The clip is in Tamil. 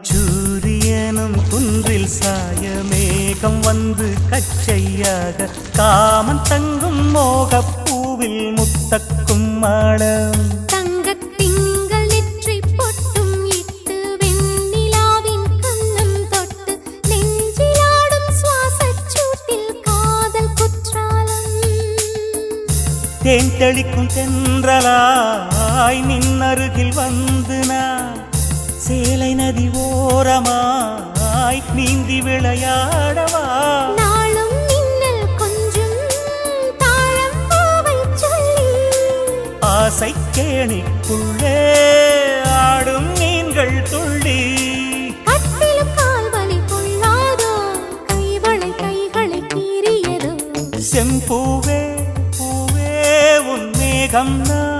அந்திச்சூரியனும் குன்றில் சாய மேகம் வந்து கச்சையாக காமன் தங்கும் மோகப்பூவில் முத்தக்கும் மாடம் தங்கத்திங்கள் நெற்றி பொட்டும் இட்டு வெண்ணிலாவின் கண்ணம் தொட்டு நெஞ்சிலாடும் சுவாசச் சூட்டில் காதல் குற்றாலம் தேன் தெளிக்கும் தென்றலாய் நின்னருகில் வந்து நான் சேலை நதி ஓரமாய் நீந்தி விளையாடவா நாளும் மின்னல் கொஞ்சம் தாழம் பூவை சொல்லி ஆசை கேணிக்குள்ளே ஆடும் மீன்கள் துள்ளி கட்டிலும் கால்வலி கொள்ளாதோ கைகளை கீறியதோ செம்பூவே பூவே உன் மேகம் நான்